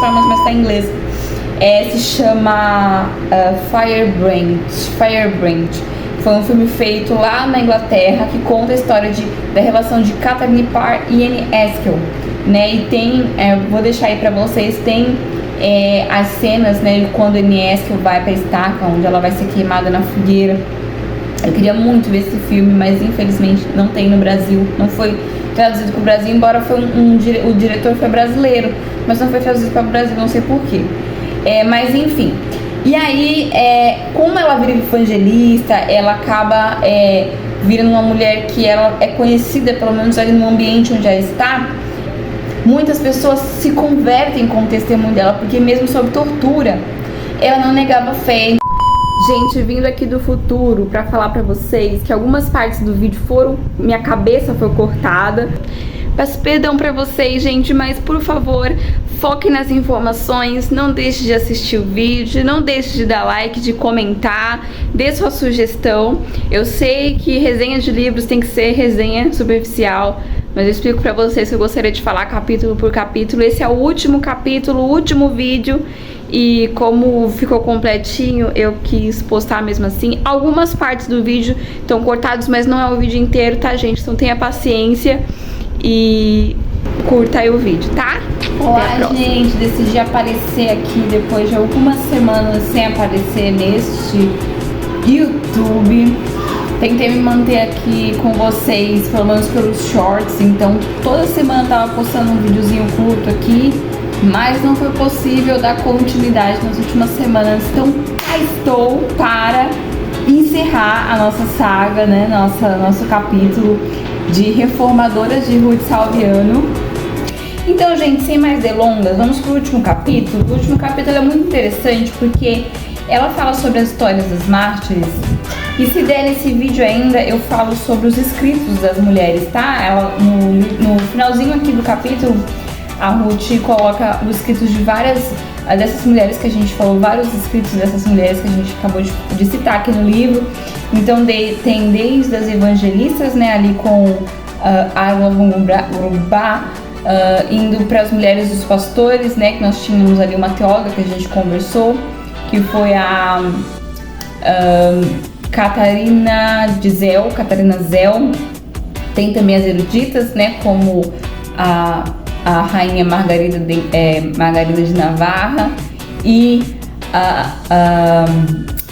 plataformas, mas tá em inglês. Se chama Firebrand. Foi um filme feito lá na Inglaterra que conta a história da relação de Catherine Parr e Anne Haskell, né? E tem, vou deixar aí pra vocês, tem as cenas, né, quando Anne Haskell vai pra estaca, onde ela vai ser queimada na fogueira. Eu queria muito ver esse filme, mas infelizmente não tem no Brasil, não foi traduzido para o Brasil, embora o diretor foi brasileiro, mas não foi traduzido para o Brasil, não sei porquê. Mas enfim, e aí, como ela vira evangelista, ela acaba virando uma mulher que ela é conhecida, pelo menos ali no ambiente onde ela está. Muitas pessoas se convertem com o testemunho dela, porque mesmo sob tortura, ela não negava fé. Gente, vindo aqui do futuro pra falar pra vocês que algumas partes do vídeo minha cabeça foi cortada. Peço perdão pra vocês, gente, mas por favor, foque nas informações, não deixe de assistir o vídeo, não deixe de dar like, de comentar, dê sua sugestão. Eu sei que resenha de livros tem que ser resenha superficial, mas eu explico pra vocês que eu gostaria de falar capítulo por capítulo. Esse é o último capítulo, o último vídeo. E como ficou completinho, eu quis postar mesmo assim. Algumas partes do vídeo estão cortadas, mas não é o vídeo inteiro, tá, gente? Então tenha paciência e curta aí o vídeo, tá? Olá, gente, decidi aparecer aqui depois de algumas semanas sem aparecer neste YouTube. Tentei me manter aqui com vocês, pelo menos pelos shorts. Então toda semana eu tava postando um videozinho curto aqui, mas não foi possível dar continuidade nas últimas semanas. Então cá estou para encerrar a nossa saga, né? Nosso capítulo de Reformadoras de Ruth Salviano. Então, gente, sem mais delongas, vamos pro último capítulo. O último capítulo é muito interessante porque ela fala sobre as histórias das mártires. E se der nesse vídeo ainda, eu falo sobre os escritos das mulheres, tá? Ela, no finalzinho aqui do capítulo, a Ruth coloca os escritos de várias dessas mulheres que a gente falou, vários escritos dessas mulheres que a gente acabou de citar aqui no livro. Então tem desde as evangelistas, né, ali com Arla Grubá, indo para as mulheres dos pastores, né, que nós tínhamos ali uma teóloga que a gente conversou, que foi a Catarina Zell. Tem também as eruditas, né, como a rainha Margarida de Navarra e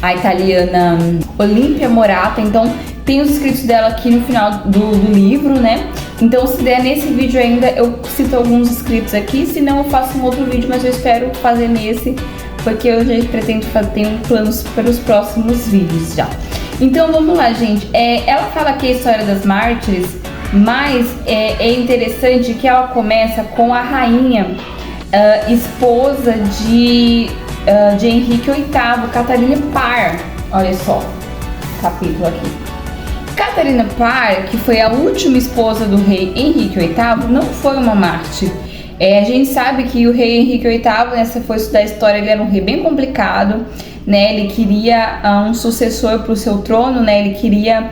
a italiana Olímpia Morata. Então tem os escritos dela aqui no final do livro, né? Então se der nesse vídeo ainda, eu cito alguns escritos aqui, se não eu faço um outro vídeo, mas eu espero fazer nesse, porque eu já pretendo fazer, tenho planos para os próximos vídeos já. Então vamos lá, gente. Ela fala aqui a história das mártires, mas é interessante que ela começa com a rainha, esposa de Henrique VIII, Catarina Parr. Olha só, capítulo aqui. Catarina Parr, que foi a última esposa do rei Henrique VIII, não foi uma mártir. A gente sabe que o rei Henrique VIII, né, se for estudar a história, ele era um rei bem complicado, né? Ele queria um sucessor para o seu trono, né? Ele queria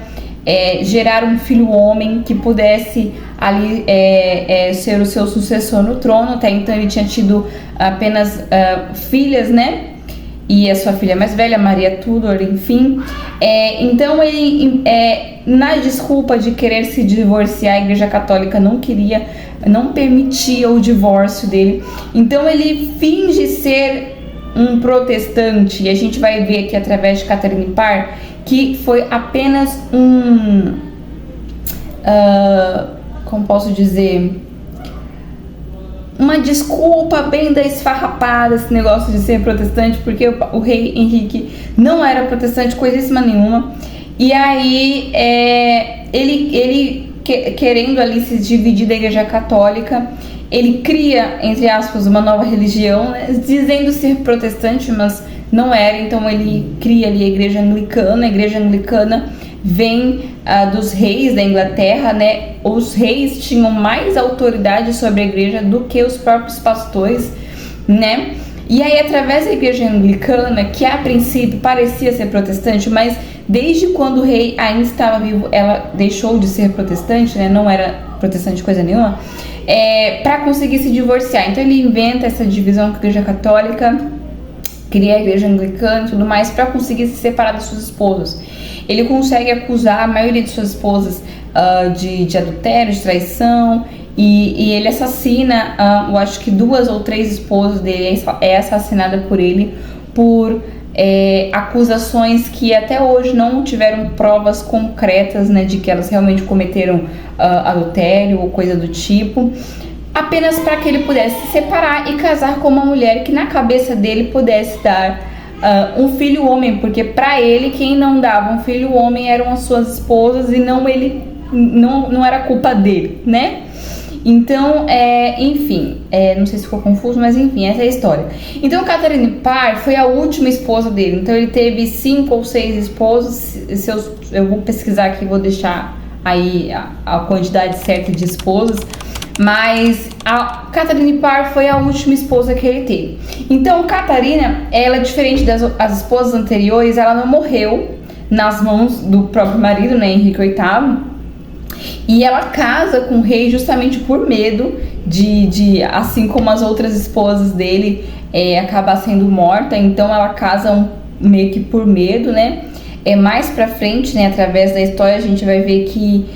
gerar um filho homem que pudesse ali ser o seu sucessor no trono. Até então ele tinha tido apenas filhas, né? E a sua filha mais velha, Maria Tudor, enfim. Então ele, na desculpa de querer se divorciar, a Igreja Católica não permitia o divórcio dele. Então ele finge ser um protestante, e a gente vai ver aqui através de Catarina Parr que foi apenas como posso dizer, uma desculpa bem da esfarrapada, esse negócio de ser protestante, porque o rei Henrique não era protestante, coisíssima nenhuma. E aí ele querendo ali se dividir da Igreja Católica, ele cria, entre aspas, uma nova religião, né, dizendo ser protestante, mas não era. Então ele cria ali a Igreja Anglicana. A Igreja Anglicana vem dos reis da Inglaterra, né? Os reis tinham mais autoridade sobre a igreja do que os próprios pastores, né? E aí, através da Igreja Anglicana, que a princípio parecia ser protestante, mas desde quando o rei ainda estava vivo, ela deixou de ser protestante, né? Não era protestante coisa nenhuma. para conseguir se divorciar. Então ele inventa essa divisão com a Igreja Católica, cria a Igreja Anglicana e tudo mais para conseguir se separar das suas esposas. Ele consegue acusar a maioria de suas esposas de adultério, de traição, e ele assassina, eu acho que 2 ou 3 esposas dele é assassinada por ele por acusações que até hoje não tiveram provas concretas, né, de que elas realmente cometeram adultério ou coisa do tipo, apenas para que ele pudesse se separar e casar com uma mulher que na cabeça dele pudesse dar um filho homem, porque para ele quem não dava um filho homem eram as suas esposas e não ele, não era culpa dele, né? Então, enfim, não sei se ficou confuso, mas enfim, essa é a história. Então, Catherine Parr foi a última esposa dele. Então, ele teve 5 ou 6 esposas. Eu vou pesquisar aqui, vou deixar aí a quantidade certa de esposas. Mas a Catherine Parr foi a última esposa que ele teve. Então, Catarina, ela, diferente das esposas anteriores, ela não morreu nas mãos do próprio marido, né, Henrique VIII. E ela casa com o rei justamente por medo de assim como as outras esposas dele, acabar sendo morta. Então ela casa meio que por medo, né? Mais pra frente, né, através da história, a gente vai ver que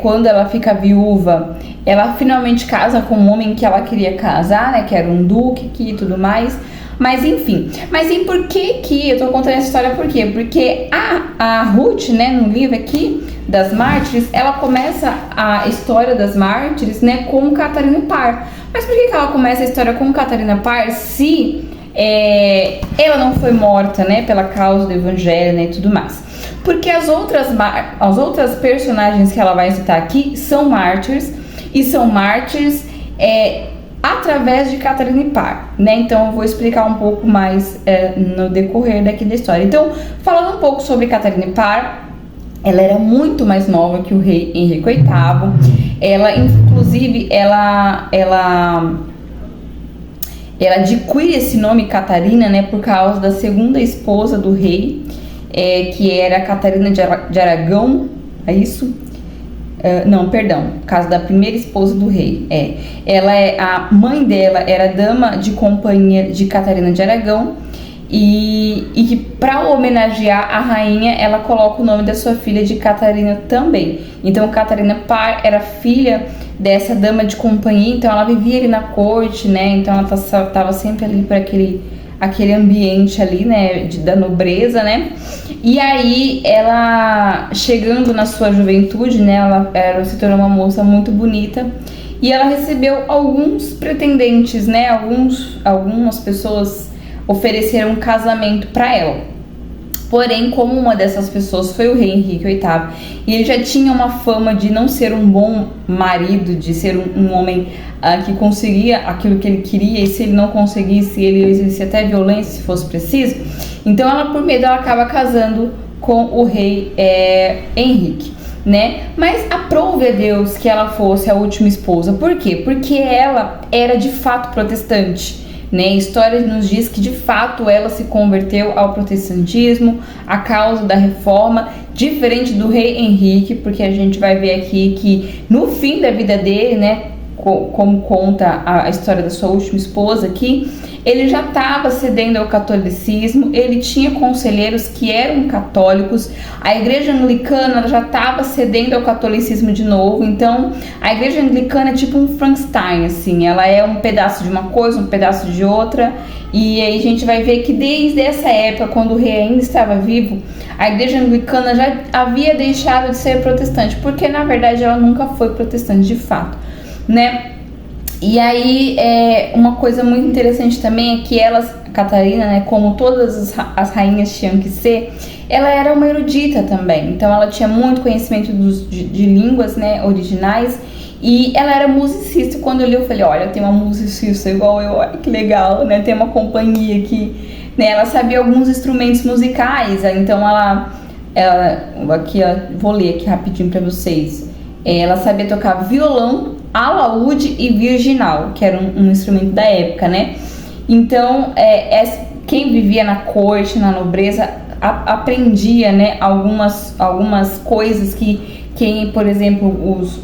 quando ela fica viúva, ela finalmente casa com um homem que ela queria casar, né? Que era um duque e tudo mais. Mas enfim, e por que eu tô contando essa história? Por quê? Porque a Ruth, né, no livro aqui das mártires, ela começa a história das mártires, né, com Catherine Parr. Mas por que ela começa a história com Catherine Parr se ela não foi morta, né, pela causa do evangelho, né, e tudo mais? Porque as outras personagens que ela vai citar aqui são mártires, e são mártires através de Catherine Parr, né? Então eu vou explicar um pouco mais no decorrer daqui da história. Então, falando um pouco sobre Catherine Parr, ela era muito mais nova que o rei Henrique VIII. Ela, inclusive, ela adquire esse nome Catarina, né, por causa da segunda esposa do rei, que era Catarina de Aragão, é isso? Não, perdão, por causa da primeira esposa do rei. A mãe dela era dama de companhia de Catarina de Aragão, e que para homenagear a rainha, ela coloca o nome da sua filha de Catarina também. Então Catarina Parr era filha dessa dama de companhia, então ela vivia ali na corte, né? Então ela estava sempre ali por aquele ambiente ali, né, da nobreza, né? E aí ela, chegando na sua juventude, né, ela se tornou uma moça muito bonita, e ela recebeu alguns pretendentes, né? Algumas pessoas ofereceram um casamento para ela. Porém, como uma dessas pessoas foi o rei Henrique VIII, e ele já tinha uma fama de não ser um bom marido, de ser um homem que conseguia aquilo que ele queria, e se ele não conseguisse, ele exercia até violência se fosse preciso. Então ela, por medo, ela acaba casando com o rei Henrique, né? Mas aprove a Deus que ela fosse a última esposa. Por quê? Porque ela era de fato protestante, né? A história nos diz que de fato ela se converteu ao protestantismo a causa da reforma, diferente do rei Henrique, porque a gente vai ver aqui que no fim da vida dele, né, como conta a história da sua última esposa aqui, ele já estava cedendo ao catolicismo, ele tinha conselheiros que eram católicos, a igreja anglicana já estava cedendo ao catolicismo de novo. Então a igreja anglicana é tipo um Frankenstein, assim, ela é um pedaço de uma coisa, um pedaço de outra, e aí a gente vai ver que desde essa época, quando o rei ainda estava vivo, a igreja anglicana já havia deixado de ser protestante, porque na verdade ela nunca foi protestante de fato, né? E aí, uma coisa muito interessante também é que Catarina, né, como todas as rainhas tinham que ser, ela era uma erudita também. Então ela tinha muito conhecimento de línguas, né, originais, e ela era musicista. Quando eu li, eu falei, olha, tem uma musicista igual eu, olha que legal, né, tem uma companhia aqui, né, ela sabia alguns instrumentos musicais. Então ela aqui, ó, vou ler aqui rapidinho pra vocês. Ela sabia tocar violão, alaúde e virginal, que era um instrumento da época, né? Então, quem vivia na corte, na nobreza, aprendia, né, algumas coisas que quem, por exemplo,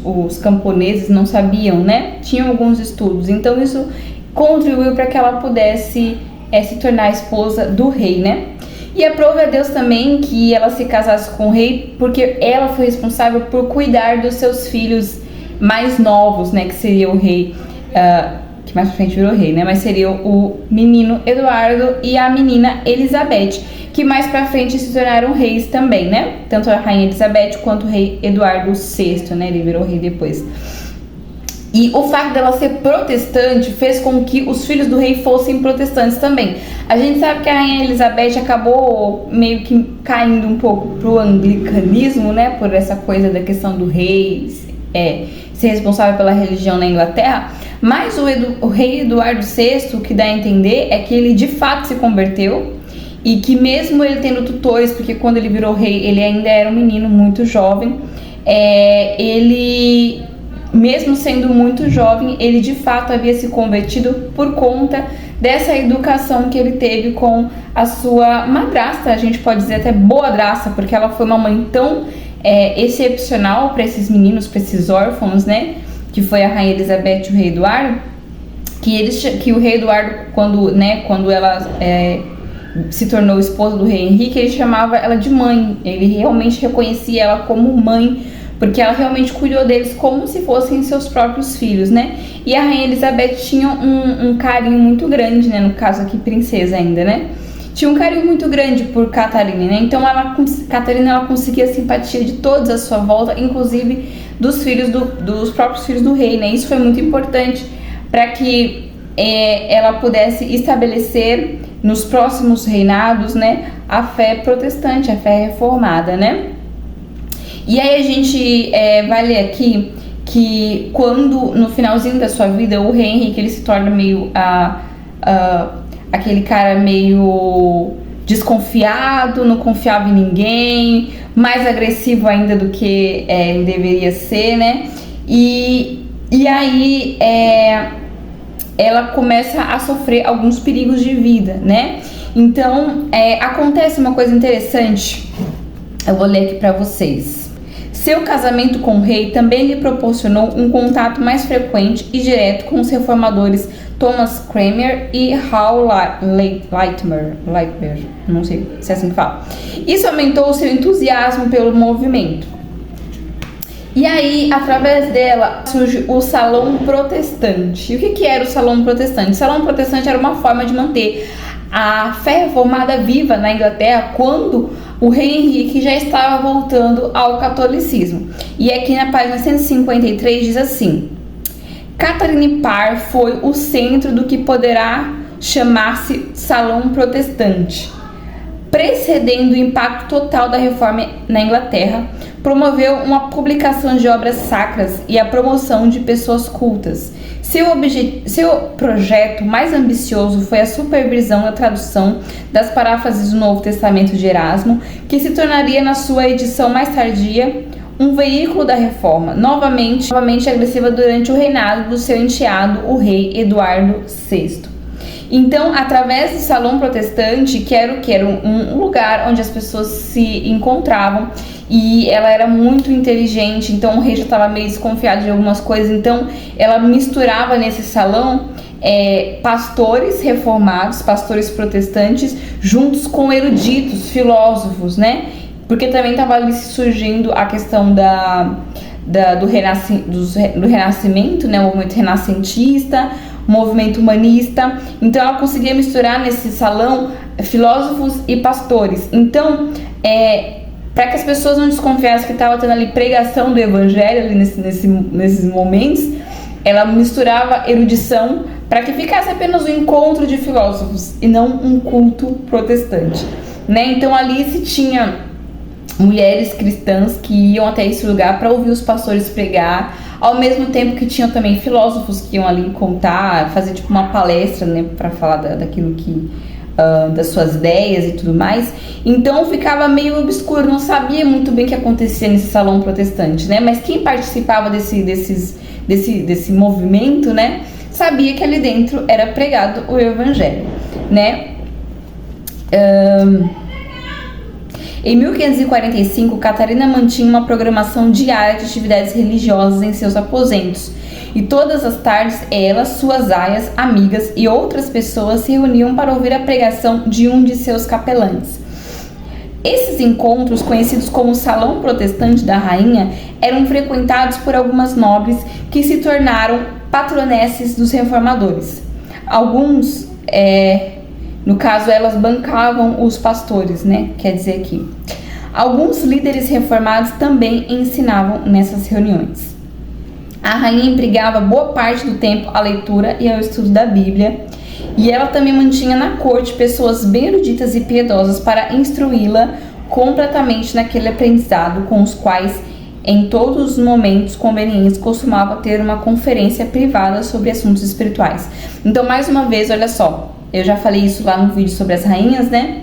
os camponeses não sabiam, né? Tinham alguns estudos, então isso contribuiu para que ela pudesse se tornar a esposa do rei, né? E aprove a Deus também que ela se casasse com o rei, porque ela foi responsável por cuidar dos seus filhos mais novos, né? Que seria o rei, que mais pra frente virou rei, né? Mas seria o menino Eduardo e a menina Elizabeth, que mais pra frente se tornaram reis também, né? Tanto a rainha Elizabeth quanto o rei Eduardo VI, né? Ele virou rei depois. E o fato dela ser protestante fez com que os filhos do rei fossem protestantes também. A gente sabe que a rainha Elizabeth acabou meio que caindo um pouco pro anglicanismo, né? Por essa coisa da questão do rei ser responsável pela religião na Inglaterra. Mas o rei Eduardo VI, o que dá a entender é que ele de fato se converteu. E que mesmo ele tendo tutores, porque quando ele virou rei ele ainda era um menino muito jovem, ele... Mesmo sendo muito jovem, ele de fato havia se convertido por conta dessa educação que ele teve com a sua madrasta, a gente pode dizer até boadrasta, porque ela foi uma mãe tão excepcional para esses meninos, para esses órfãos, né? Que foi a rainha Elizabeth e o rei Eduardo, que o rei Eduardo, quando ela se tornou esposa do rei Henrique, ele chamava ela de mãe, ele realmente reconhecia ela como mãe, porque ela realmente cuidou deles como se fossem seus próprios filhos, né? E a rainha Elizabeth tinha um carinho muito grande, né? No caso aqui, princesa ainda, né? Tinha um carinho muito grande por Catarina, né? Então, Catarina, ela conseguia a simpatia de todos à sua volta, inclusive dos filhos dos próprios filhos do rei, né? Isso foi muito importante para que ela pudesse estabelecer nos próximos reinados, né? A fé protestante, a fé reformada, né? E aí a gente vai ler aqui que quando no finalzinho da sua vida o rei Henrique ele se torna meio aquele cara meio desconfiado, não confiava em ninguém, mais agressivo ainda do que ele deveria ser, né? E aí ela começa a sofrer alguns perigos de vida, né? Então acontece uma coisa interessante, eu vou ler aqui pra vocês. Seu casamento com o rei também lhe proporcionou um contato mais frequente e direto com os reformadores Thomas Cranmer e Hal Lightmer, não sei se é assim que fala. Isso aumentou o seu entusiasmo pelo movimento. E aí, através dela, surge o Salão Protestante. E o que era o Salão Protestante? O Salão Protestante era uma forma de manter a fé reformada viva na Inglaterra quando o rei Henrique já estava voltando ao catolicismo. E aqui na página 153 diz assim: Catherine Parr foi o centro do que poderá chamar-se Salão Protestante. Precedendo o impacto total da reforma na Inglaterra, promoveu uma publicação de obras sacras e a promoção de pessoas cultas. Seu projeto mais ambicioso foi a supervisão da tradução das paráfrases do Novo Testamento de Erasmo, que se tornaria, na sua edição mais tardia, um veículo da reforma, novamente agressiva durante o reinado do seu enteado, o rei Eduardo VI. Então, através do Salão Protestante, que era um lugar onde as pessoas se encontravam, e ela era muito inteligente, então o rei já estava meio desconfiado de algumas coisas, então ela misturava nesse salão pastores reformados, pastores protestantes, juntos com eruditos, filósofos, né? Porque também estava ali surgindo a questão do renascimento, né? O movimento renascentista, o movimento humanista. Então ela conseguia misturar nesse salão filósofos e pastores. Então, para que as pessoas não desconfiassem que estava tendo ali pregação do evangelho ali nesses momentos, ela misturava erudição para que ficasse apenas um encontro de filósofos e não um culto protestante, né? Então ali se tinha mulheres cristãs que iam até esse lugar para ouvir os pastores pregar, ao mesmo tempo que tinham também filósofos que iam ali contar, fazer tipo uma palestra, né, para falar daquilo que das suas ideias e tudo mais. Então ficava meio obscuro, não sabia muito bem o que acontecia nesse salão protestante, né? Mas quem participava desse movimento, né, sabia que ali dentro era pregado o evangelho, né? Em 1545, Catarina mantinha uma programação diária de atividades religiosas em seus aposentos, e todas as tardes ela, suas aias, amigas e outras pessoas se reuniam para ouvir a pregação de um de seus capelães. Esses encontros, conhecidos como Salão Protestante da Rainha, eram frequentados por algumas nobres que se tornaram patronesses dos reformadores. Alguns, no caso, elas bancavam os pastores, né? Quer dizer que alguns líderes reformados também ensinavam nessas reuniões. A rainha empregava boa parte do tempo à leitura e ao estudo da Bíblia, e ela também mantinha na corte pessoas bem eruditas e piedosas para instruí-la completamente naquele aprendizado, com os quais, em todos os momentos convenientes, costumava ter uma conferência privada sobre assuntos espirituais. Então, mais uma vez, olha só, eu já falei isso lá no vídeo sobre as rainhas, né?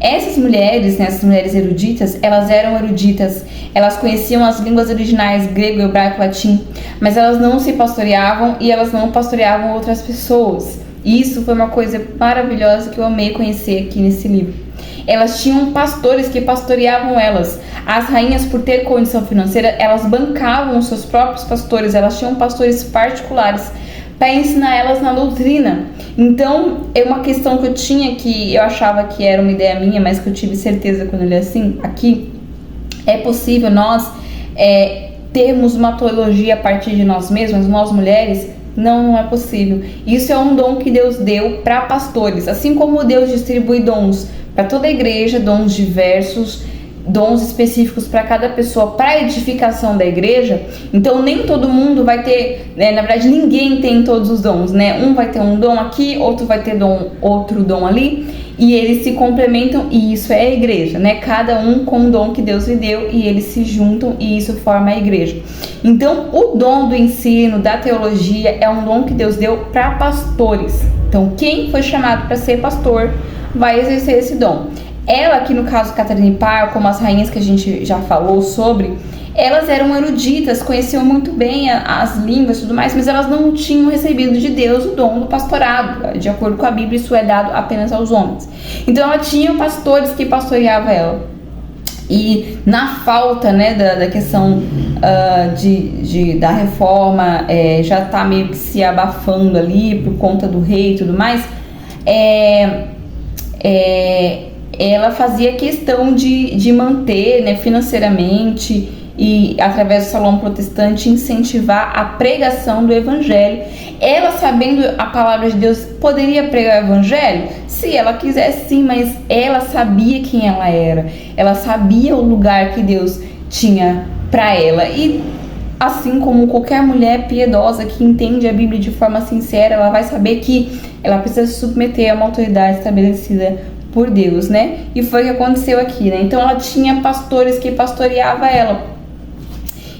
Essas mulheres, né, essas mulheres eruditas, elas eram eruditas, elas conheciam as línguas originais, grego, hebraico, latim, mas elas não se pastoreavam e elas não pastoreavam outras pessoas. E isso foi uma coisa maravilhosa que eu amei conhecer aqui nesse livro. Elas tinham pastores que pastoreavam elas. As rainhas, por ter condição financeira, elas bancavam os seus próprios pastores, elas tinham pastores particulares para ensinar elas na doutrina. Então, é uma questão que eu tinha, que eu achava que era uma ideia minha, mas que eu tive certeza quando eu li assim, aqui, é possível nós termos uma teologia a partir de nós mesmas, nós mulheres? Não é possível. Isso é um dom que Deus deu para pastores, assim como Deus distribui dons para toda a igreja, dons diversos, dons específicos para cada pessoa, para a edificação da igreja. Então nem todo mundo vai ter, né, na verdade ninguém tem todos os dons, né? Um vai ter um dom aqui, outro vai ter outro dom ali, e eles se complementam, e isso é a igreja, né? Cada um com o dom que Deus lhe deu, e eles se juntam, e isso forma a igreja. Então o dom do ensino, da teologia, é um dom que Deus deu para pastores. Então quem foi chamado para ser pastor vai exercer esse dom. Ela, aqui no caso Catarina Parr, como as rainhas que a gente já falou sobre, elas eram eruditas, conheciam muito bem as línguas e tudo mais, mas elas não tinham recebido de Deus o dom do pastorado. De acordo com a Bíblia, isso é dado apenas aos homens. Então ela tinha pastores que pastoreavam ela. E na falta, né, da questão da reforma, já está meio que se abafando ali por conta do rei e tudo mais, ela fazia questão de manter, né, financeiramente e através do Salão Protestante incentivar a pregação do Evangelho. Ela, sabendo a palavra de Deus, poderia pregar o Evangelho? Se ela quisesse, sim, mas ela sabia quem ela era, ela sabia o lugar que Deus tinha para ela. E assim como qualquer mulher piedosa que entende a Bíblia de forma sincera, ela vai saber que ela precisa se submeter a uma autoridade estabelecida por Deus, né? E foi o que aconteceu aqui, né? Então ela tinha pastores que pastoreavam ela.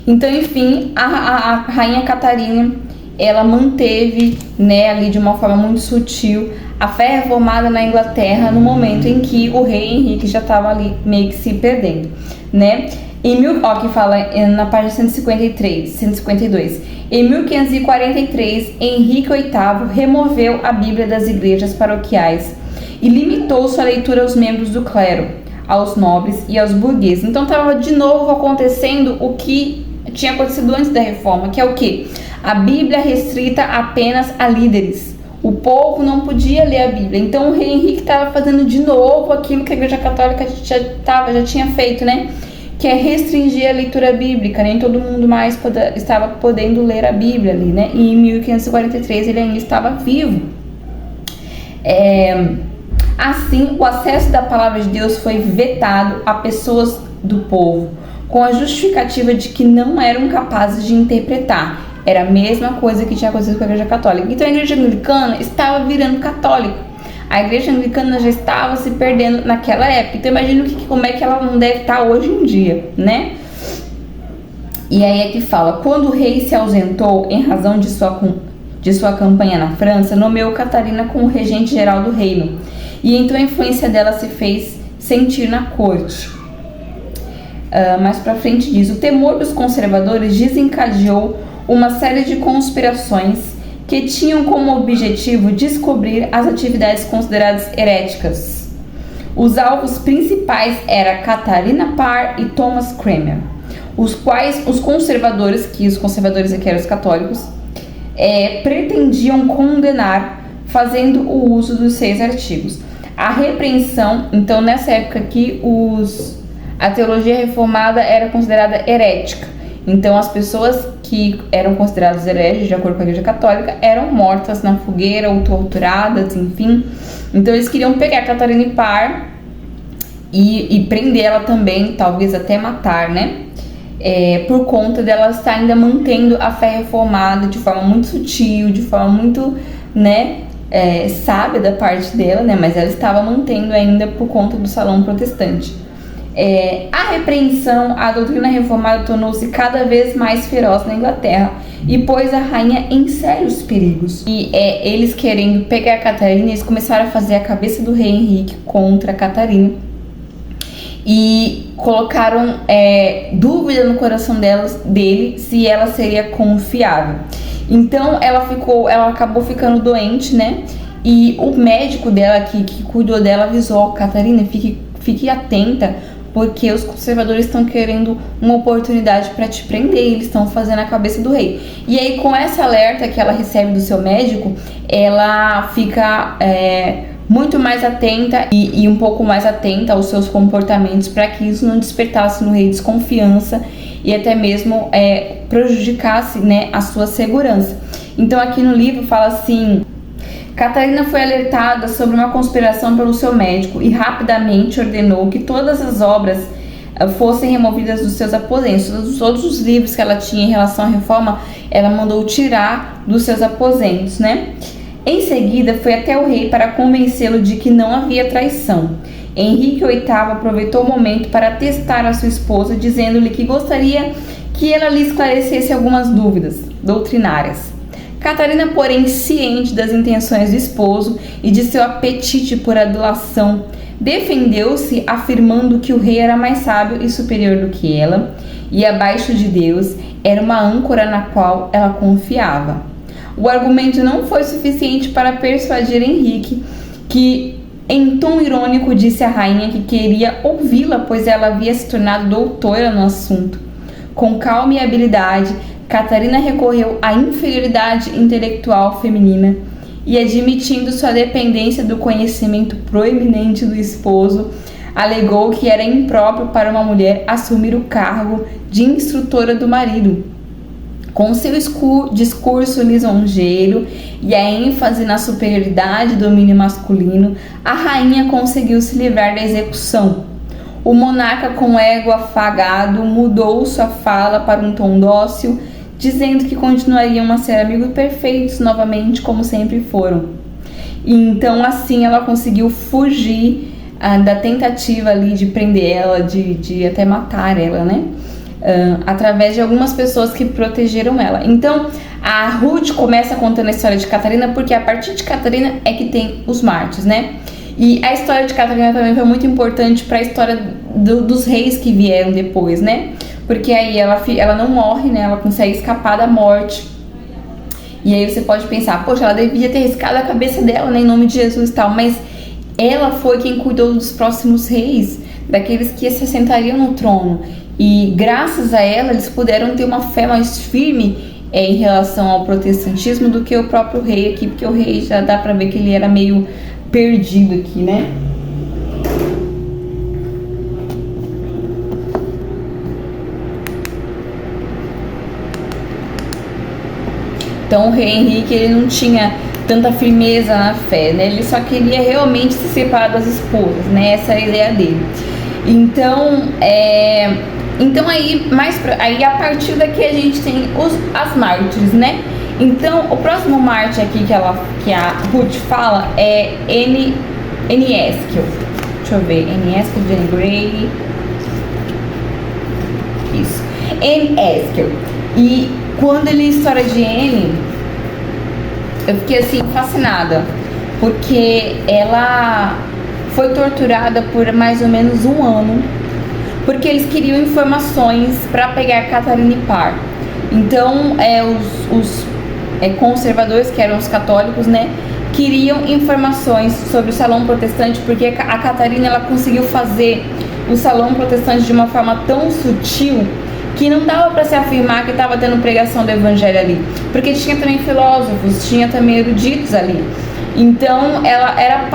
Então, enfim, a rainha Catarina, ela manteve, né, ali de uma forma muito sutil, a fé reformada na Inglaterra no momento em que o rei Henrique já estava ali meio que se perdendo, né? Que fala na página 152. Em 1543, Henrique VIII removeu a Bíblia das igrejas paroquiais e limitou sua leitura aos membros do clero, aos nobres e aos burgueses. Então estava de novo acontecendo o que tinha acontecido antes da reforma, que é o quê? A Bíblia restrita apenas a líderes. O povo não podia ler a Bíblia. Então o rei Henrique estava fazendo de novo aquilo que a Igreja Católica já tinha feito, né? Que é restringir a leitura bíblica. Nem todo mundo mais estava podendo ler a Bíblia ali, né? E em 1543 ele ainda estava vivo. Assim, o acesso da palavra de Deus foi vetado a pessoas do povo, com a justificativa de que não eram capazes de interpretar. Era a mesma coisa que tinha acontecido com a Igreja Católica. Então a Igreja Anglicana estava virando católica. A Igreja Anglicana já estava se perdendo naquela época. Então imagina como é que ela não deve estar hoje em dia, né? E aí é que fala: quando o rei se ausentou em razão de sua campanha na França, nomeou Catarina como regente geral do reino. E então a influência dela se fez sentir na corte. Mais pra frente diz: o temor dos conservadores desencadeou uma série de conspirações que tinham como objetivo descobrir as atividades consideradas heréticas. Os alvos principais eram Catarina Parr e Thomas Cranmer, os quais os conservadores aqui eram os católicos, pretendiam condenar, fazendo o uso dos 6 artigos. A repreensão, então nessa época aqui, a teologia reformada era considerada herética. Então as pessoas que eram consideradas hereges, de acordo com a Igreja Católica, eram mortas na fogueira ou torturadas, enfim. Então eles queriam pegar Catarina Parr e prender ela também, talvez até matar, né? Por conta dela estar ainda mantendo a fé reformada de forma muito sutil, de forma muito, né, sábia da parte dela, né? Mas ela estava mantendo ainda por conta do salão protestante. A repreensão à doutrina reformada tornou-se cada vez mais feroz na Inglaterra e pôs a rainha em sérios perigos. E eles querendo pegar a Catarina, eles começaram a fazer a cabeça do rei Henrique contra a Catarina e colocaram dúvida no coração dele se ela seria confiável. Então ela acabou ficando doente, né? E o médico dela que cuidou dela avisou: Catarina, fique atenta, porque os conservadores estão querendo uma oportunidade para te prender, eles estão fazendo a cabeça do rei. E aí, com essa alerta que ela recebe do seu médico, ela fica muito mais atenta e um pouco mais atenta aos seus comportamentos, para que isso não despertasse no rei desconfiança e até mesmo prejudicasse, né, a sua segurança. Então aqui no livro fala assim: Catarina foi alertada sobre uma conspiração pelo seu médico e rapidamente ordenou que todas as obras fossem removidas dos seus aposentos. Todos os livros que ela tinha em relação à reforma, ela mandou tirar dos seus aposentos, né? Em seguida, foi até o rei para convencê-lo de que não havia traição. Henrique VIII aproveitou o momento para testar a sua esposa, dizendo-lhe que gostaria que ela lhe esclarecesse algumas dúvidas doutrinárias. Catarina, porém, ciente das intenções do esposo e de seu apetite por adulação, defendeu-se afirmando que o rei era mais sábio e superior do que ela, e abaixo de Deus era uma âncora na qual ela confiava. O argumento não foi suficiente para persuadir Henrique, que em tom irônico disse à rainha que queria ouvi-la, pois ela havia se tornado doutora no assunto. Com calma e habilidade, Catarina recorreu à inferioridade intelectual feminina e, admitindo sua dependência do conhecimento proeminente do esposo, alegou que era impróprio para uma mulher assumir o cargo de instrutora do marido. Com seu discurso lisonjeiro e a ênfase na superioridade do domínio masculino, a rainha conseguiu se livrar da execução. O monarca, com ego afagado, mudou sua fala para um tom dócil, dizendo que continuariam a ser amigos perfeitos novamente, como sempre foram. E então, assim, ela conseguiu fugir da tentativa ali de prender ela, de até matar ela, né? Através de algumas pessoas que protegeram ela. Então, a Ruth começa contando a história de Catarina, porque a partir de Catarina é que tem os mártires, né? E a história de Catarina também foi muito importante para a história dos reis que vieram depois, né? Porque aí ela não morre, né? Ela consegue escapar da morte. E aí você pode pensar: poxa, ela devia ter riscado a cabeça dela, né, em nome de Jesus e tal. Mas ela foi quem cuidou dos próximos reis, daqueles que se assentariam no trono. E graças a ela, eles puderam ter uma fé mais firme em relação ao protestantismo do que o próprio rei aqui, porque o rei já dá pra ver que ele era meio perdido aqui, né? Então o rei Henrique, ele não tinha tanta firmeza na fé, né? Ele só queria realmente se separar das esposas, né? Essa é a ideia dele. Então, aí a partir daqui a gente tem as mártires, né? Então, o próximo mártir aqui que a Ruth fala é Anne Haskell. Deixa eu ver, Anne Haskell, Jane Grey. Isso, Anne Haskell. E quando eu li a história de Anne, eu fiquei assim fascinada, porque ela foi torturada por mais ou menos 1 ano, porque eles queriam informações para pegar Catarina Parr. Então, os conservadores, que eram os católicos, né, queriam informações sobre o Salão Protestante, porque a Catarina ela conseguiu fazer o Salão Protestante de uma forma tão sutil que não dava para se afirmar que estava tendo pregação do evangelho ali, porque tinha também filósofos, tinha também eruditos ali. Então ela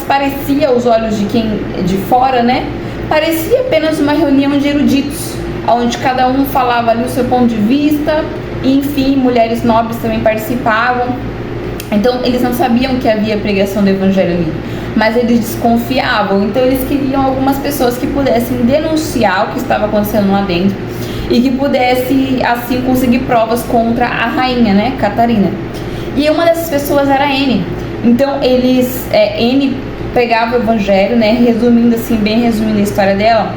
parecia aos olhos de quem de fora, né? Parecia apenas uma reunião de eruditos, onde cada um falava ali o seu ponto de vista, e, enfim, mulheres nobres também participavam. Então eles não sabiam que havia pregação do evangelho ali, mas eles desconfiavam. Então eles queriam algumas pessoas que pudessem denunciar o que estava acontecendo lá dentro e que pudesse assim conseguir provas contra a rainha, né, Catarina. E uma dessas pessoas era Anne. Então Anne pegava o evangelho, né, resumindo assim, bem resumindo a história dela.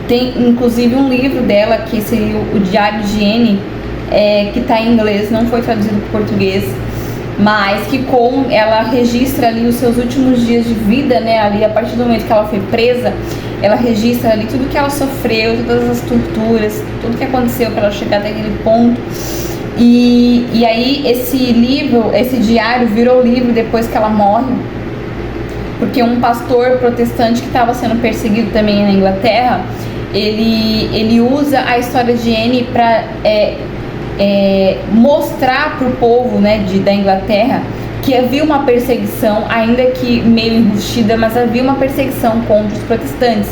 Tem inclusive um livro dela que seria o Diário de Anne, que está em inglês, não foi traduzido para o português, mas que ela registra ali os seus últimos dias de vida, né, ali a partir do momento que ela foi presa, ela registra ali tudo que ela sofreu, todas as torturas, tudo que aconteceu para ela chegar até aquele ponto. E aí esse livro, esse diário virou livro depois que ela morre, porque um pastor protestante que estava sendo perseguido também na Inglaterra, ele usa a história de Anne para mostrar para o povo, né, da Inglaterra que havia uma perseguição, ainda que meio enrustida, mas havia uma perseguição contra os protestantes,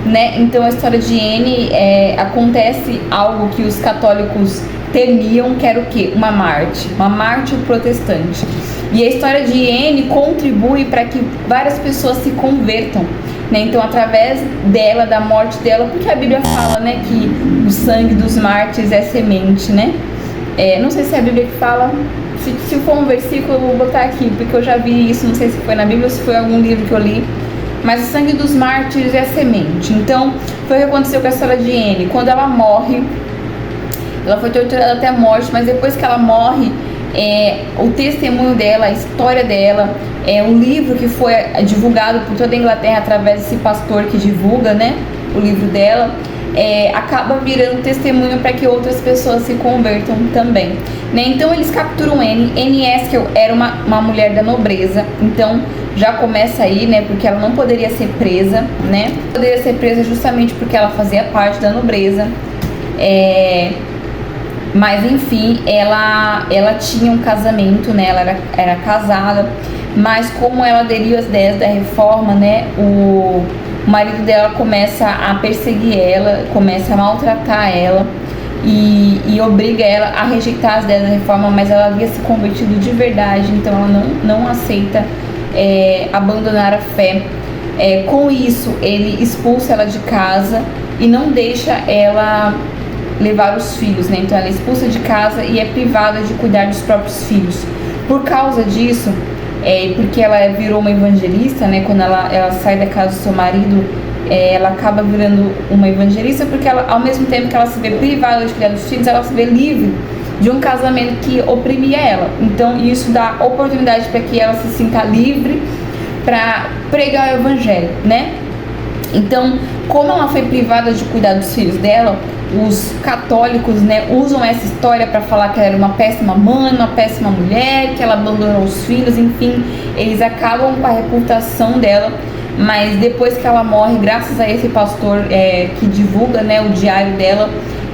né? Então a história de Anne acontece algo que os católicos temiam, que era o quê? Uma mártir protestante. E a história de Anne contribui para que várias pessoas se convertam, né? Então, através dela, da morte dela, porque a Bíblia fala, né, que o sangue dos mártires é semente, né? Não sei se é a Bíblia que fala, se for um versículo eu vou botar aqui, porque eu já vi isso, não sei se foi na Bíblia ou se foi algum livro que eu li, mas o sangue dos mártires é semente. Então, foi o que aconteceu com a história de Anne. Quando ela morre, ela foi torturada até a morte, mas depois que ela morre, o testemunho dela, a história dela, o livro que foi divulgado por toda a Inglaterra através desse pastor que divulga, né, o livro dela, acaba virando testemunho para que outras pessoas se convertam também, né? Então eles capturam Anne. Anne Haskell era uma mulher da nobreza, então já começa aí, né, porque ela não poderia ser presa, né? Poderia ser presa justamente porque ela fazia parte da nobreza. Mas enfim, ela tinha um casamento, né? Ela era casada, mas como ela aderiu às ideias da reforma, né? O marido dela começa a perseguir ela, começa a maltratar ela e obriga ela a rejeitar as ideias da reforma, mas ela havia se convertido de verdade, então ela não aceita abandonar a fé. Com isso, ele expulsa ela de casa e não deixa ela levar os filhos, né? Então ela é expulsa de casa e é privada de cuidar dos próprios filhos. Por causa disso, porque ela virou uma evangelista, né? Quando ela sai da casa do seu marido, ela acaba virando uma evangelista, porque ela, ao mesmo tempo que ela se vê privada de cuidar dos filhos, ela se vê livre de um casamento que oprimia ela. Então isso dá oportunidade para que ela se sinta livre para pregar o evangelho, né? Então, como ela foi privada de cuidar dos filhos dela, os católicos, né, usam essa história para falar que ela era uma péssima mãe, uma péssima mulher, que ela abandonou os filhos, enfim, eles acabam com a reputação dela. Mas depois que ela morre, graças a esse pastor que divulga, né, o diário dela,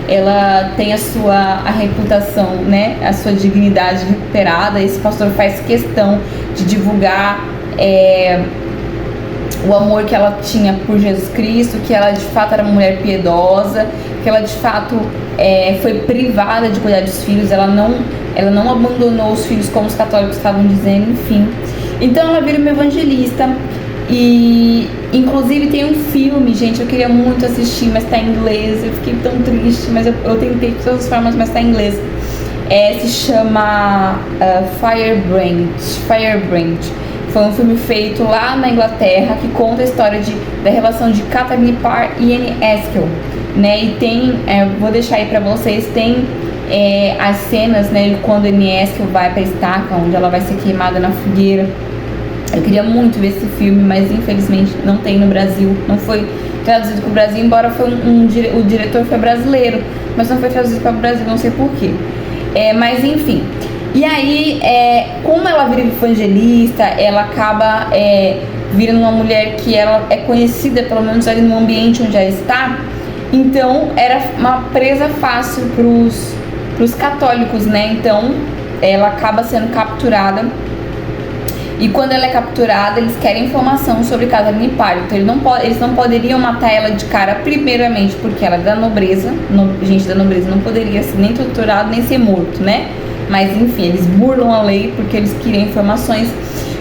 ela tem a reputação, né, a sua dignidade recuperada. Esse pastor faz questão de divulgar o amor que ela tinha por Jesus Cristo, que ela de fato era uma mulher piedosa, que ela de fato foi privada de cuidar dos filhos, ela não abandonou os filhos como os católicos estavam dizendo, enfim. Então ela vira uma evangelista e inclusive tem um filme, gente, eu queria muito assistir, mas tá em inglês, eu fiquei tão triste, mas eu tentei de todas as formas, mas tá em inglês. Se chama Firebrand. Foi um filme feito lá na Inglaterra que conta a história da relação de Catherine Parr e Anne Haskell, né? E tem, vou deixar aí pra vocês, tem as cenas, né, quando Anne Haskell vai pra estaca, onde ela vai ser queimada na fogueira. Eu queria muito ver esse filme, mas infelizmente não tem no Brasil, não foi traduzido para o Brasil, embora o diretor foi brasileiro, mas não foi traduzido para o Brasil, não sei porquê. Mas enfim. E aí, como ela vira evangelista, ela acaba virando uma mulher que ela é conhecida, pelo menos ali no ambiente onde ela está. Então, era uma presa fácil para os católicos, né? Então, ela acaba sendo capturada. E quando ela é capturada, eles querem informação sobre Catharine Parr. Então eles não poderiam matar ela de cara, primeiramente porque ela é da nobreza. Gente da nobreza não poderia ser nem torturado, nem ser morto, né? Mas enfim, eles burlam a lei porque eles queriam informações.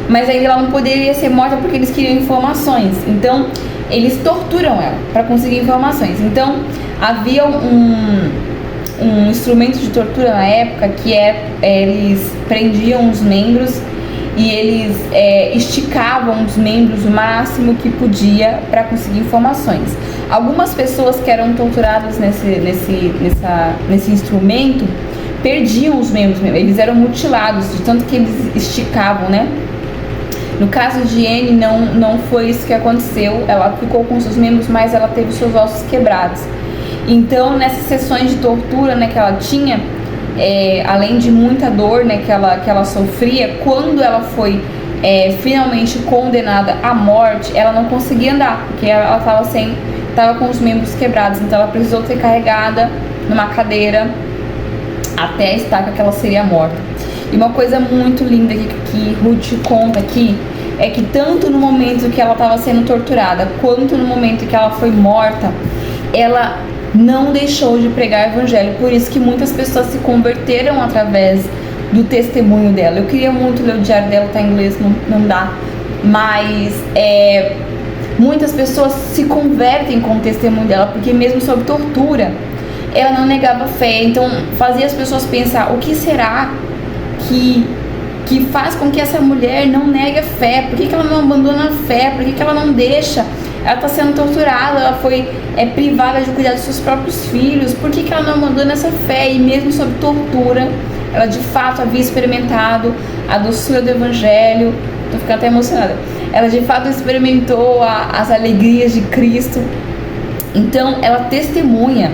Mas ainda ela não poderia ser morta porque eles queriam informações. Então eles torturam ela para conseguir informações. Então havia um instrumento de tortura na época que eles prendiam os membros e eles esticavam os membros o máximo que podia para conseguir informações. Algumas pessoas que eram torturadas nesse instrumento perdiam os membros, eles eram mutilados de tanto que eles esticavam, né? No caso de Anne, não foi isso que aconteceu. Ela ficou com seus membros, mas ela teve seus ossos quebrados. Então, nessas sessões de tortura, né, que ela tinha, além de muita dor, né, que ela sofria, quando ela foi finalmente condenada à morte, ela não conseguia andar, porque ela estava com os membros quebrados. Então, ela precisou ser carregada numa cadeira até a estaca que ela seria morta. E uma coisa muito linda que Ruth conta aqui é que tanto no momento que ela estava sendo torturada quanto no momento que ela foi morta, ela não deixou de pregar o evangelho. Por isso que muitas pessoas se converteram através do testemunho dela. Eu queria muito ler o diário dela, tá em inglês, não dá, mas muitas pessoas se convertem com o testemunho dela, porque mesmo sob tortura ela não negava fé. Então fazia as pessoas pensar: o que será que faz com que essa mulher não negue a fé? Por que ela não abandona a fé? Por que ela não deixa? Ela está sendo torturada, ela foi privada de cuidar dos seus próprios filhos. Por que ela não abandona essa fé? E mesmo sob tortura, ela de fato havia experimentado a doçura do evangelho. Tô ficando até emocionada. Ela de fato experimentou as alegrias de Cristo. Então ela testemunha.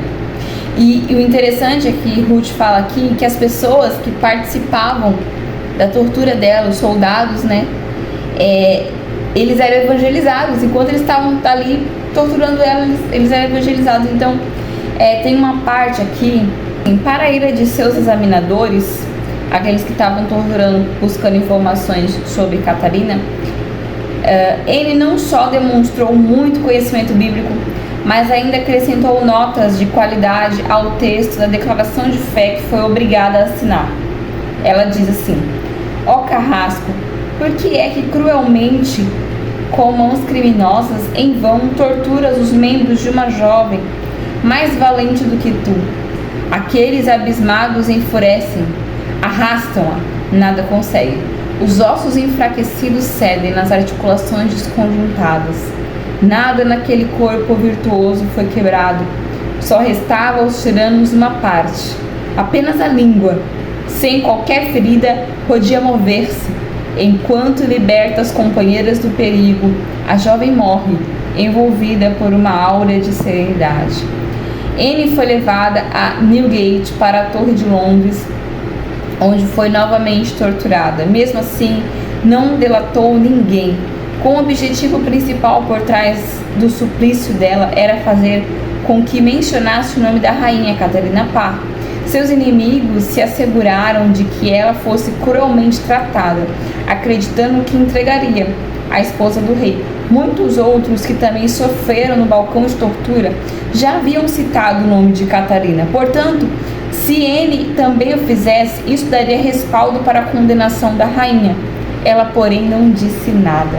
E o interessante é que Ruth fala aqui que as pessoas que participavam da tortura dela, os soldados, né, eles eram evangelizados. Enquanto eles estavam ali torturando ela, eles eram evangelizados. Então tem uma parte aqui: para a ira de seus examinadores, aqueles que estavam torturando, buscando informações sobre Catarina, ele não só demonstrou muito conhecimento bíblico, mas ainda acrescentou notas de qualidade ao texto da declaração de fé que foi obrigada a assinar. Ela diz assim: ó carrasco, por que é que cruelmente, com mãos criminosas, em vão torturas os membros de uma jovem mais valente do que tu? Aqueles abismados enfurecem, arrastam-a, nada conseguem. Os ossos enfraquecidos cedem nas articulações desconjuntadas. Nada naquele corpo virtuoso foi quebrado. Só restava aos tiranos uma parte. Apenas a língua, sem qualquer ferida, podia mover-se. Enquanto liberta as companheiras do perigo, a jovem morre, envolvida por uma áurea de serenidade. Anne foi levada a Newgate, para a Torre de Londres, onde foi novamente torturada. Mesmo assim, não delatou ninguém. Com o objetivo principal por trás do suplício dela era fazer com que mencionasse o nome da rainha Catharine Parr. Seus inimigos se asseguraram de que ela fosse cruelmente tratada, acreditando que entregaria a esposa do rei. Muitos outros que também sofreram no balcão de tortura já haviam citado o nome de Catarina. Portanto, se Anne também o fizesse, isso daria respaldo para a condenação da rainha. Ela, porém, não disse nada.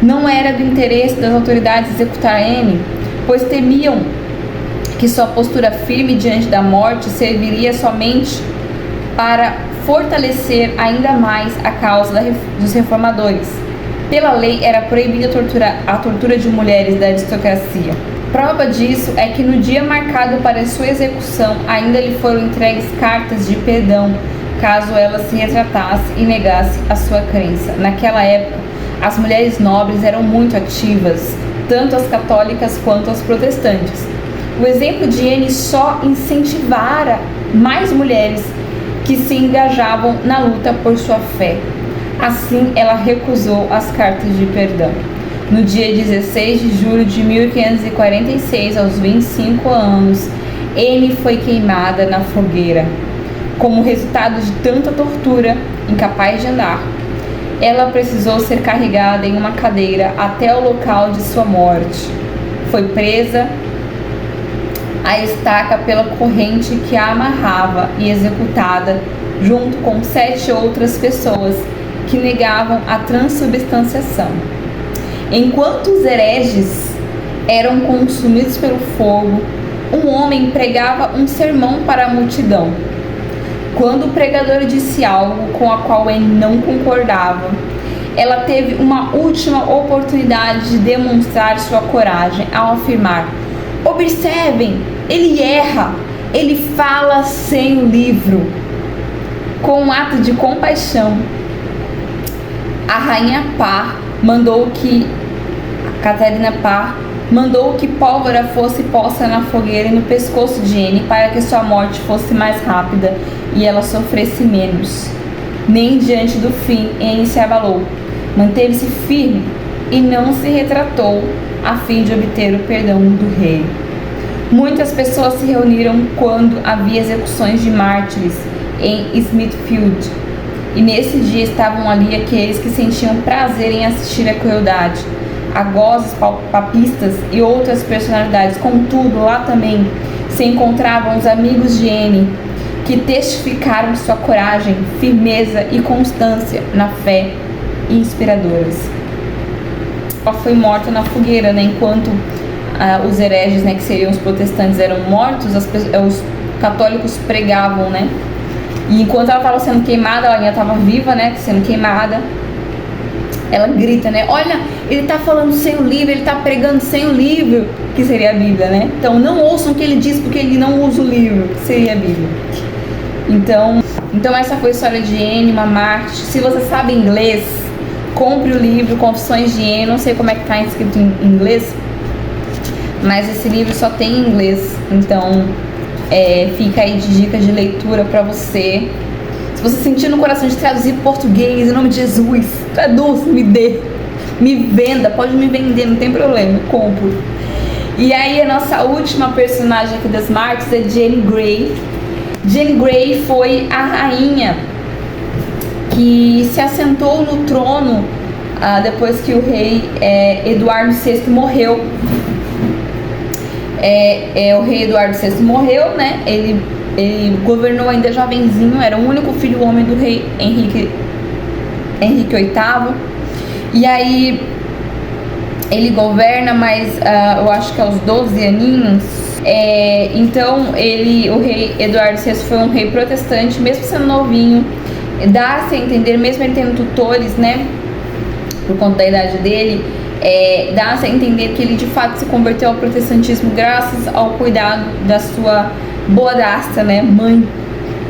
Não era do interesse das autoridades executar Anne, pois temiam que sua postura firme diante da morte serviria somente para fortalecer ainda mais a causa dos reformadores. Pela lei, era proibida a tortura de mulheres da aristocracia. Prova disso é que no dia marcado para sua execução, ainda lhe foram entregues cartas de perdão, caso ela se retratasse e negasse a sua crença. Naquela época, as mulheres nobres eram muito ativas, tanto as católicas quanto as protestantes. O exemplo de Anne só incentivara mais mulheres que se engajavam na luta por sua fé. Assim, ela recusou as cartas de perdão. No dia 16 de julho de 1546, aos 25 anos, Anne foi queimada na fogueira. Como resultado de tanta tortura, incapaz de andar, ela precisou ser carregada em uma cadeira até o local de sua morte. Foi presa à estaca pela corrente que a amarrava e executada junto com 7 outras pessoas que negavam a transubstanciação. Enquanto os hereges eram consumidos pelo fogo, um homem pregava um sermão para a multidão. Quando o pregador disse algo com a qual ele não concordava, ela teve uma última oportunidade de demonstrar sua coragem ao afirmar: observem, ele erra, ele fala sem o livro. Com um ato de compaixão, a rainha Parr mandou que Catarina Parr mandou que pólvora fosse posta na fogueira e no pescoço de Anne para que sua morte fosse mais rápida e ela sofresse menos. Nem diante do fim Anne se abalou, manteve-se firme e não se retratou a fim de obter o perdão do rei. Muitas pessoas se reuniram quando havia execuções de mártires em Smithfield, e nesse dia estavam ali aqueles que sentiam prazer em assistir à crueldade, agozes papistas e outras personalidades. Contudo, lá também se encontravam os amigos de Anne, que testificaram sua coragem, firmeza e constância na fé inspiradoras. Ela foi morta na fogueira, né? Enquanto os hereges, né, que seriam os protestantes, eram mortos, os católicos pregavam, né? E enquanto ela estava sendo queimada, ela ainda estava viva, né, sendo queimada, ela grita, né, olha, ele está falando sem o livro, ele está pregando sem o livro, que seria a Bíblia, né? Então não ouçam o que ele diz porque ele não usa o livro, que seria a Bíblia. Então essa foi a história de Anne, uma mártir. Se você sabe inglês, compre o livro Confissões de Anne. Não sei como é que está escrito em inglês, mas esse livro só tem em inglês, então fica aí de dica de leitura pra você. Se você sentir no coração de traduzir português, em nome de Jesus, traduz, me dê, me venda, pode me vender, não tem problema, compro. E aí a nossa última personagem aqui das Marks é Jane Grey. Jane Grey foi a rainha que se assentou no trono depois que o rei Eduardo VI morreu. O rei Eduardo VI morreu, né? Ele governou ainda jovenzinho, era o único filho homem do rei Henrique VIII. E aí ele governa, mas eu acho que aos 12 aninhos. Então o rei Eduardo VI foi um rei protestante, mesmo sendo novinho. Dá-se a entender, mesmo ele tendo tutores, né, por conta da idade dele, dá-se a entender que ele de fato se converteu ao protestantismo graças ao cuidado da sua boadrasta, né, mãe,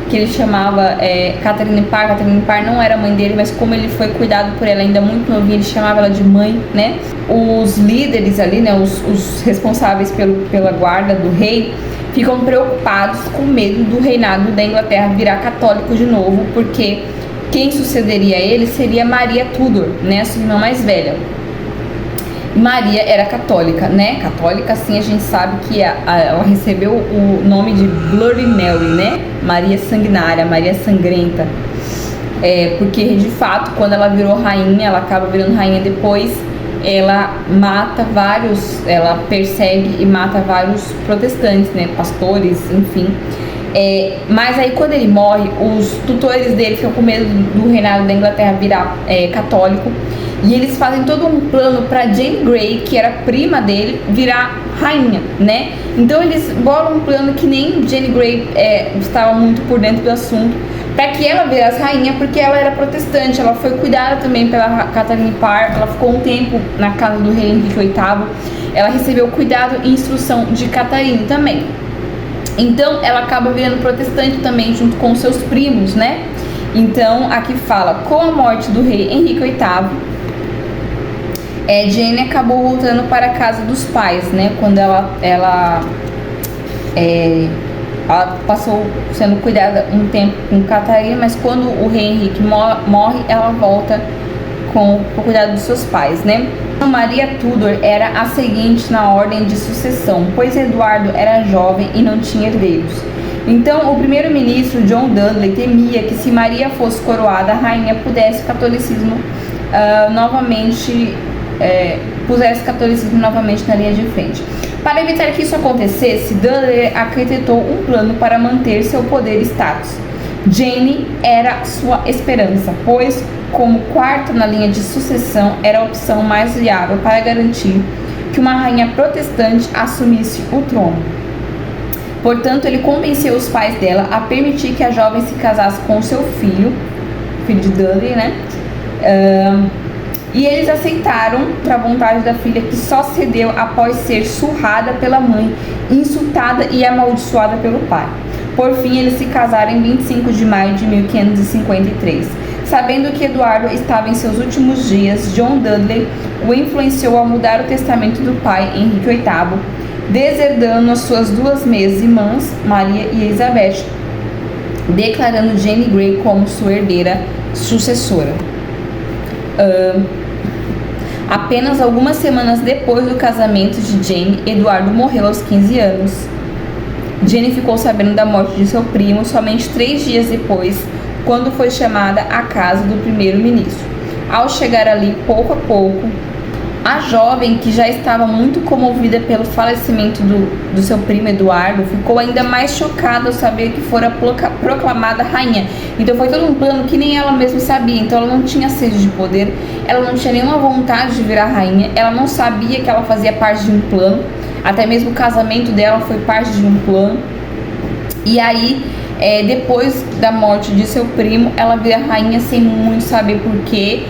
que ele chamava Catarina Parr. Catarina Parr não era mãe dele, mas como ele foi cuidado por ela ainda muito novinho, ele chamava ela de mãe, né? Os líderes ali, né, os responsáveis pela guarda do rei, ficam preocupados com medo do reinado da Inglaterra virar católico de novo, porque quem sucederia a ele seria Maria Tudor, né, a sua irmã mais velha. Maria era católica, né? Católica, assim, a gente sabe que ela recebeu o nome de Bloody Mary, né? Maria Sanguinária, Maria Sangrenta. Porque, de fato, quando ela virou rainha, ela acaba virando rainha depois, ela persegue e mata vários protestantes, né? Pastores, enfim. Mas aí, quando ele morre, os tutores dele ficam com medo do reinado da Inglaterra virar católico. E eles fazem todo um plano para Jane Grey, que era prima dele, virar rainha, né? Então eles bolam um plano que nem Jane Grey estava muito por dentro do assunto, para que ela virasse rainha, porque ela era protestante. Ela foi cuidada também pela Catarina Parr, ela ficou um tempo na casa do rei Henrique VIII, ela recebeu cuidado e instrução de Catarina também. Então ela acaba virando protestante também, junto com seus primos, né? Então aqui fala, com a morte do rei Henrique VIII, Jane acabou voltando para a casa dos pais, né? Quando ela ela passou sendo cuidada um tempo com Catarina, mas quando o rei Henrique morre, ela volta por cuidado dos seus pais, né? Maria Tudor era a seguinte na ordem de sucessão, pois Eduardo era jovem e não tinha herdeiros. Então, o primeiro-ministro John Dudley temia que, se Maria fosse coroada, a rainha pusesse o catolicismo novamente na linha de frente. Para evitar que isso acontecesse, Dudley arquitetou um plano para manter seu poder e status. Jane era sua esperança, pois, como quarta na linha de sucessão, era a opção mais viável para garantir que uma rainha protestante assumisse o trono. Portanto, ele convenceu os pais dela a permitir que a jovem se casasse com seu filho de Dudley, né? E eles aceitaram para a vontade da filha, que só cedeu após ser surrada pela mãe, insultada e amaldiçoada pelo pai. Por fim, eles se casaram em 25 de maio de 1553. Sabendo que Eduardo estava em seus últimos dias, John Dudley o influenciou a mudar o testamento do pai, Henrique VIII, deserdando as suas duas meias-irmãs, Maria e Elizabeth, declarando Jane Grey como sua herdeira sucessora. Apenas algumas semanas depois do casamento de Jane, Eduardo morreu aos 15 anos. Jane ficou sabendo da morte de seu primo somente 3 dias depois, quando foi chamada à casa do primeiro-ministro. Ao chegar ali, pouco a pouco, a jovem, que já estava muito comovida pelo falecimento do seu primo Eduardo, ficou ainda mais chocada ao saber que fora proclamada rainha. Então foi todo um plano que nem ela mesma sabia. Então ela não tinha sede de poder, ela não tinha nenhuma vontade de virar rainha, ela não sabia que ela fazia parte de um plano. Até mesmo o casamento dela foi parte de um plano. E aí, depois da morte de seu primo, ela vira rainha sem muito saber porquê.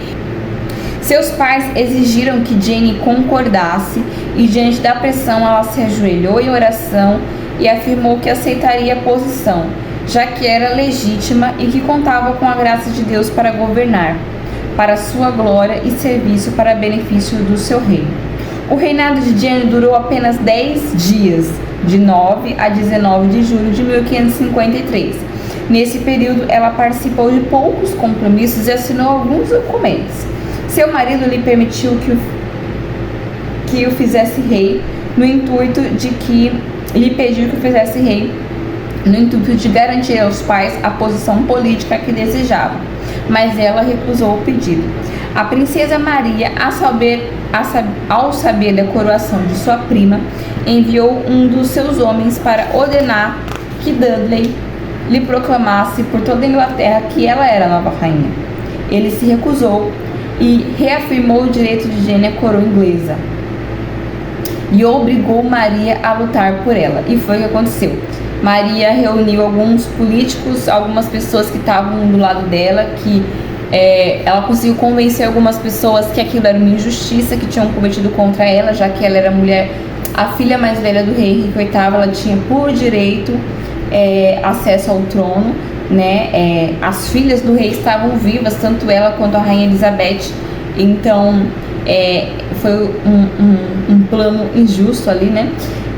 Seus pais exigiram que Jane concordasse e, diante da pressão, ela se ajoelhou em oração e afirmou que aceitaria a posição, já que era legítima e que contava com a graça de Deus para governar, para sua glória e serviço para benefício do seu reino. O reinado de Jane durou apenas 10 dias, de 9 a 19 de julho de 1553. Nesse período, ela participou de poucos compromissos e assinou alguns documentos. Seu marido lhe permitiu que o fizesse rei, no intuito de garantir aos pais a posição política que desejavam, mas ela recusou o pedido. A princesa Maria, ao saber da coroação de sua prima, enviou um dos seus homens para ordenar que Dudley lhe proclamasse por toda a Inglaterra que ela era a nova rainha. Ele se recusou e reafirmou o direito de Jane à coroa inglesa e obrigou Maria a lutar por ela. E foi o que aconteceu. Maria reuniu alguns políticos, algumas pessoas que estavam do lado dela, ela conseguiu convencer algumas pessoas que aquilo era uma injustiça que tinham cometido contra ela, já que ela era mulher, a filha mais velha do rei Henrique VIII, ela tinha por direito acesso ao trono, né? As filhas do rei estavam vivas, tanto ela quanto a rainha Elizabeth. Então foi um plano injusto ali, né?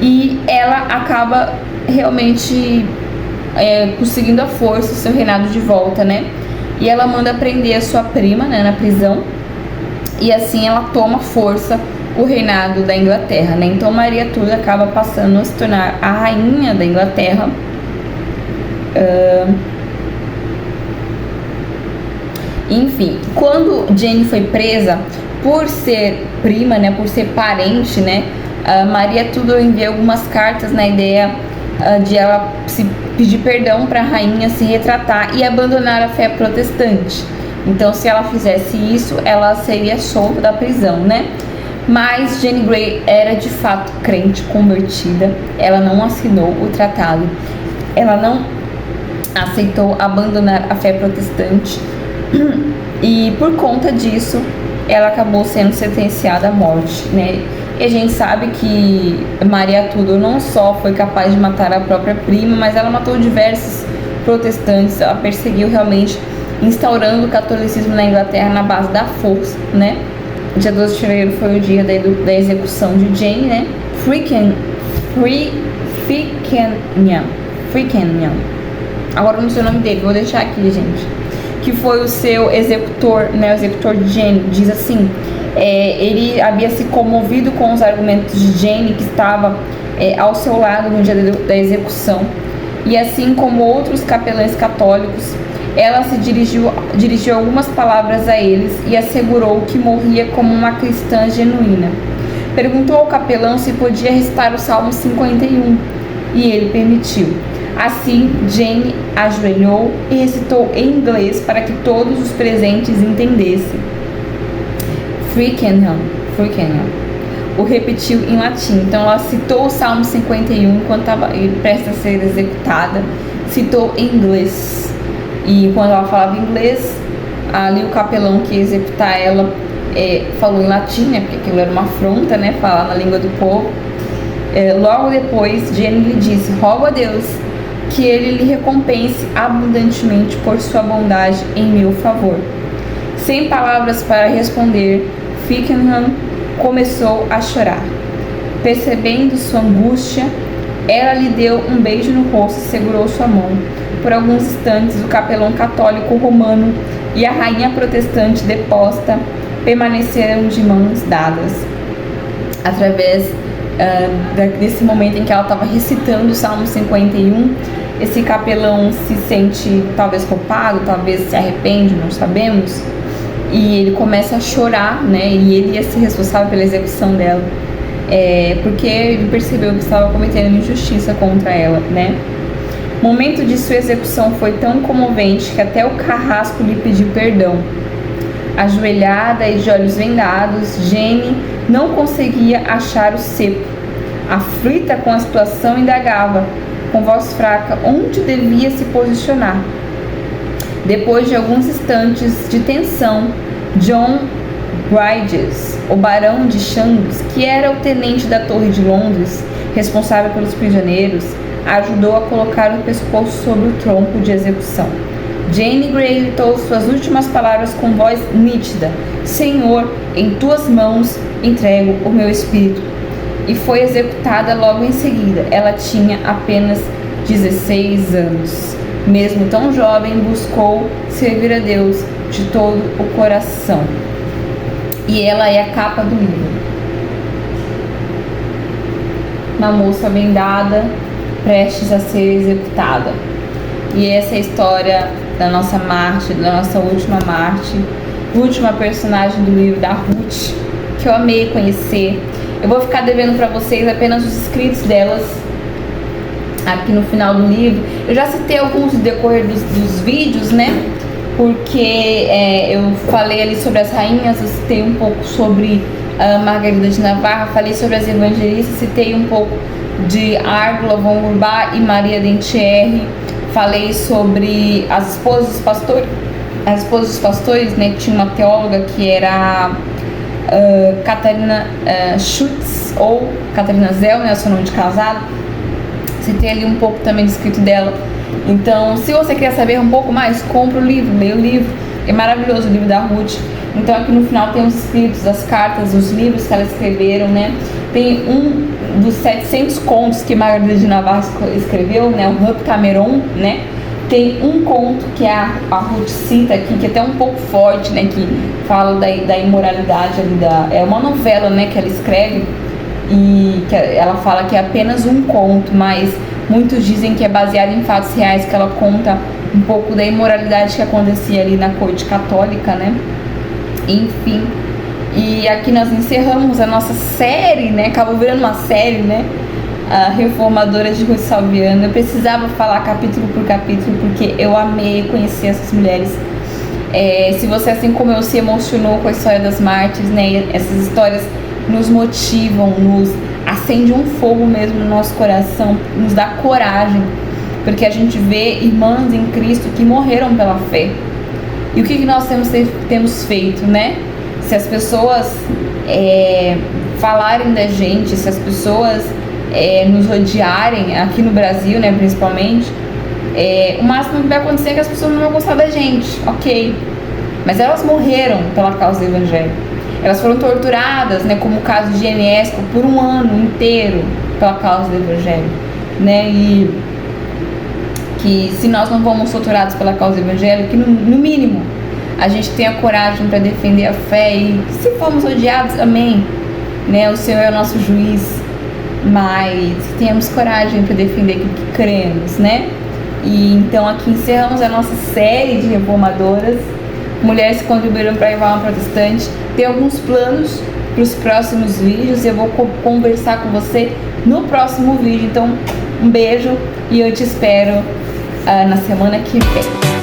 E ela acaba realmente conseguindo a força o seu reinado de volta, né? E ela manda prender a sua prima, né, na prisão, e assim ela toma força o reinado da Inglaterra, né? Então Maria Tudor acaba passando a se tornar a rainha da Inglaterra. Enfim, quando Jane foi presa, por ser prima, né, por ser parente, né, Maria Tudor enviou algumas cartas na ideia de ela se pedir perdão para a rainha, se retratar e abandonar a fé protestante. Então, se ela fizesse isso, ela seria solta da prisão, né? Mas Jane Grey era de fato crente convertida, ela não assinou o tratado, ela não aceitou abandonar a fé protestante e por conta disso ela acabou sendo sentenciada à morte, né? E a gente sabe que Maria Tudor não só foi capaz de matar a própria prima, mas ela matou diversos protestantes, ela perseguiu realmente, instaurando o catolicismo na Inglaterra na base da força, né? Dia 12 de fevereiro foi o dia da execução de Jane, né? Fickenham Freakenham. Agora eu não sei o nome dele, vou deixar aqui, gente. Que foi o seu executor, né, o executor de Jane. Diz assim, ele havia se comovido com os argumentos de Jane, que estava ao seu lado no dia da execução. E assim como outros capelães católicos, ela se dirigiu algumas palavras a eles e assegurou que morria como uma cristã genuína. Perguntou ao capelão se podia recitar o Salmo 51 e ele permitiu. Assim, Jane ajoelhou e recitou em inglês para que todos os presentes entendessem. Freakenham. O repetiu em latim. Então ela citou o Salmo 51 enquanto estava prestes a ser executada, citou em inglês. E quando ela falava inglês, ali o capelão que ia executar ela falou em latim, né, porque aquilo era uma afronta, né, falar na língua do povo. Logo depois, Jane lhe disse: rogo a Deus que ele lhe recompense abundantemente por sua bondade em meu favor. Sem palavras para responder, Freakenham começou a chorar. Percebendo sua angústia, ela lhe deu um beijo no rosto e segurou sua mão. Por alguns instantes, o capelão católico romano e a rainha protestante deposta permaneceram de mãos dadas. Através desse momento em que ela estava recitando o Salmo 51, esse capelão se sente talvez culpado, talvez se arrepende, não sabemos, e ele começa a chorar, né? E ele ia ser responsável pela execução dela, porque ele percebeu que estava cometendo injustiça contra ela, né? O momento de sua execução foi tão comovente que até o carrasco lhe pediu perdão. Ajoelhada e de olhos vendados, Jane não conseguia achar o cepo. Aflita com a situação, indagava, com voz fraca, onde devia se posicionar. Depois de alguns instantes de tensão, John Bridges, o barão de Shanks, que era o tenente da Torre de Londres, responsável pelos prisioneiros, ajudou a colocar o pescoço sobre o tronco de execução. Jane Grey gritou suas últimas palavras com voz nítida: Senhor, em tuas mãos entrego o meu espírito. E foi executada logo em seguida. Ela tinha apenas 16 anos. Mesmo tão jovem, buscou servir a Deus de todo o coração. E ela é a capa do livro. Uma moça vendada, prestes a ser executada. E essa é a história da nossa Marte, da nossa última Marte, última personagem do livro, da Ruth, que eu amei conhecer. Eu vou ficar devendo para vocês apenas os escritos delas aqui no final do livro. Eu já citei alguns no decorrer dos vídeos, né? Porque eu falei ali sobre as rainhas, eu citei um pouco sobre Margarida de Navarra, falei sobre as evangelistas, citei um pouco de Árgula von Urbach e Maria Dentieri, falei sobre as esposas dos pastores, né, que tinha uma teóloga que era Catarina Schutz, ou Catarina Zell, né, seu nome de casado. Citei ali um pouco também do escrito dela. Então, se você quer saber um pouco mais, compra o livro, leia o livro. É maravilhoso o livro da Ruth. Então aqui no final tem os escritos, as cartas, os livros que ela escreveram, né? Tem um dos 700 contos que Margarida de Navarra escreveu, né? O Heptameron, né? Tem um conto que a Ruth cita aqui, que é até um pouco forte, né? Que fala da imoralidade ali é uma novela, né? Que ela escreve e que ela fala que é apenas um conto, mas muitos dizem que é baseado em fatos reais, que ela conta um pouco da imoralidade que acontecia ali na corte católica, né? Enfim, e aqui nós encerramos a nossa série, né? Acabou virando uma série, né? A Reformadora de Ruth Salviano. Eu precisava falar capítulo por capítulo, porque eu amei conhecer essas mulheres. Se você, assim como eu, se emocionou com a história das mártires, né? Essas histórias nos motivam, nos acende um fogo mesmo no nosso coração, nos dá coragem, porque a gente vê irmãs em Cristo que morreram pela fé. E o que nós temos feito, né? Se as pessoas falarem da gente, se as pessoas nos odiarem, aqui no Brasil, né, principalmente, o máximo que vai acontecer é que as pessoas não vão gostar da gente, ok? Mas elas morreram pela causa do Evangelho. Elas foram torturadas, né, como o caso de Enesco, por um ano inteiro pela causa do Evangelho, né? E que se nós não fomos torturados pela causa do evangelho, que no mínimo a gente tenha coragem para defender a fé, e se formos odiados, amém, né? O Senhor é o nosso juiz, mas tenhamos coragem para defender aquilo que cremos, né? E então aqui encerramos a nossa série de reformadoras, mulheres que contribuíram para a Reforma Protestante. Tem alguns planos para os próximos vídeos e eu vou conversar com você no próximo vídeo. Então, um beijo e eu te espero na semana que vem.